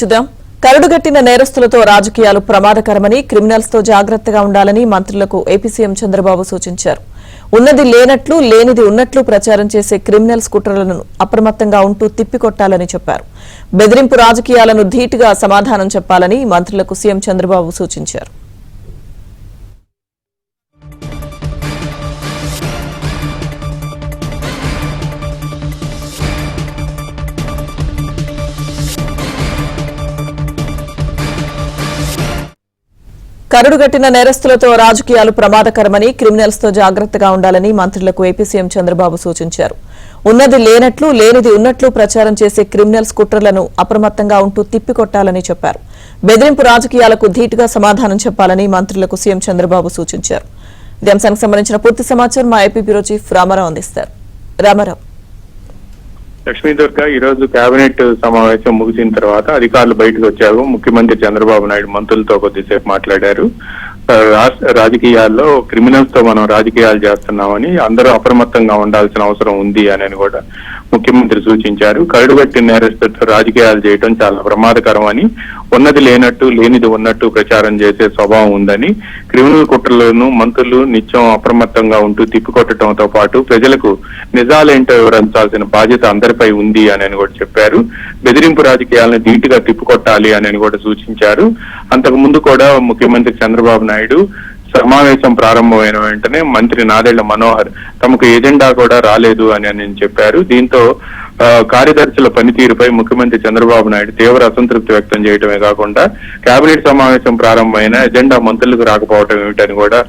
చూద్దాం. కరడుగట్టిన నేరస్తులతో రాజకీయాలు ప్రమాదకరమని, క్రిమినల్స్ తో జాగ్రత్తగా ఉండాలని మంత్రులకు ఏపీ సీఎం చంద్రబాబు సూచించారు. ఉన్నది లేనట్లు, లేనిది ఉన్నట్లు ప్రచారం చేసే క్రిమినల్స్ కుట్రలను అప్రమత్తంగా ఉంటూ తిప్పికొట్టాలని చెప్పారు. బెదిరింపు రాజకీయాలను ధీటుగా సమాధానం చెప్పాలని మంత్రులకు సీఎం చంద్రబాబు సూచించారు. కరడుగట్టిన నేరస్తులతో రాజకీయాలు ప్రమాదకరమని, క్రిమినల్స్ తో జాగ్రత్తగా ఉండాలని మంత్రులకు ఏపీ సీఎం చంద్రబాబు సూచించారు. ఉన్నది లేనట్లు, లేనిది ఉన్నట్లు ప్రచారం చేసే క్రిమినల్స్ కుట్రలను అప్రమత్తంగా ఉంటూ తిప్పికొట్టాలని చెప్పారు. బెదిరింపు రాజకీయాలకు ధీటుగా సమాధానం చెప్పాలని మంత్రులకు సీఎం చంద్రబాబు సూచించారు. ఇదే అంశానికి సంబంధించిన పూర్తి సమాచారం మా ఏపీ బ్యూరో చీఫ్ రామారావు అందిస్తారు. రామారావు. లక్ష్మీదుర్గ ఈ రోజు కేబినెట్ సమావేశం ముగిసిన తర్వాత అధికారులు బయటకు వచ్చారు. ముఖ్యమంత్రి చంద్రబాబు నాయుడు మంత్రులతో కొద్దిసేపు మాట్లాడారు. రాష్ట్ర రాజకీయాల్లో క్రిమినల్స్ తో మనం రాజకీయాలు చేస్తున్నామని, అందరూ అప్రమత్తంగా ఉండాల్సిన అవసరం ఉంది అని కూడా ముఖ్యమంత్రి సూచించారు. కరడుగట్టిన నేరస్తులతో రాజకీయాలు చేయడం చాలా ప్రమాదకరమని, ఉన్నది లేనట్టు, లేనిది ఉన్నట్టు ప్రచారం చేసే స్వభావం ఉందని, క్రిమినల్ కుట్రలను మంత్రులు నిత్యం అప్రమత్తంగా ఉంటూ తిప్పికొట్టడంతో పాటు ప్రజలకు నిజాలేంటో వివరించాల్సిన బాధ్యత అందరిపై ఉంది అని కూడా చెప్పారు. బెదిరింపు రాజకీయాలను ధీటుగా తిప్పికొట్టాలి అని కూడా సూచించారు. అంతకు ముందు కూడా ముఖ్యమంత్రి చంద్రబాబు నాయుడు సమావేశం ప్రారంభమైన వెంటనే మంత్రి నాదెళ్ల మనోహర్ తమకు ఎజెండా కూడా రాలేదు అని చెప్పారు. దీంతో కార్యదర్శుల పనితీరుపై ముఖ్యమంత్రి చంద్రబాబు నాయుడు తీవ్ర అసంతృప్తి వ్యక్తం చేయడమే కాకుండా, కేబినెట్ సమావేశం ప్రారంభమైన ఎజెండా మంత్రులకు రాకపోవడం ఏమిటని కూడా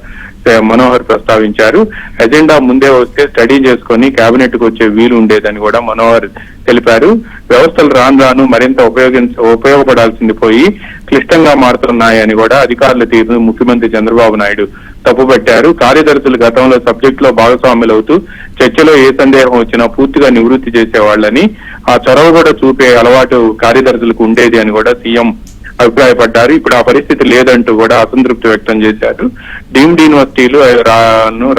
మనోహర్ ప్రస్తావించారు. ఎజెండా ముందే వస్తే స్టడీ చేసుకుని కేబినెట్ కు వచ్చే వీలు ఉండేదని కూడా మనోహర్ తెలిపారు. వ్యవస్థలు రాను మరింత ఉపయోగపడాల్సింది పోయి క్లిష్టంగా మారుతున్నాయని కూడా అధికారుల తీరును ముఖ్యమంత్రి చంద్రబాబు నాయుడు తప్పుపట్టారు. కార్యదర్శులు గతంలో సబ్జెక్ట్ లో భాగస్వాములవుతూ చర్చలో ఏ సందేహం వచ్చినా పూర్తిగా నివృత్తి చేసేవాళ్లని, ఆ చొరవ కూడా చూపే అలవాటు కార్యదర్శులకు ఉండేది అని కూడా సీఎం అభిప్రాయపడ్డారు. ఇప్పుడు ఆ పరిస్థితి లేదంటూ కూడా అసంతృప్తి వ్యక్తం చేశారు. డీమ్డ్ యూనివర్సిటీలు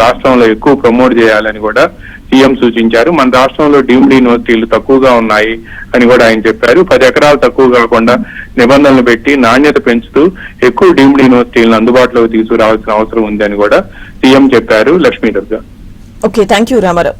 రాష్ట్రంలో ఎక్కువ ప్రమోట్ చేయాలని కూడా సీఎం సూచించారు. మన రాష్ట్రంలో డీమ్డ్ యూనివర్సిటీలు తక్కువగా ఉన్నాయి అని కూడా ఆయన చెప్పారు. 10 ఎకరాలు తక్కువ కాకుండా నిబంధనలు పెట్టి నాణ్యత పెంచుతూ ఎక్కువ డీమ్డ్ యూనివర్సిటీలను అందుబాటులోకి తీసుకురావాల్సిన అవసరం ఉంది అని కూడా సీఎం చెప్పారు. Lakshmi Durga. Okay, thank you Ramarao.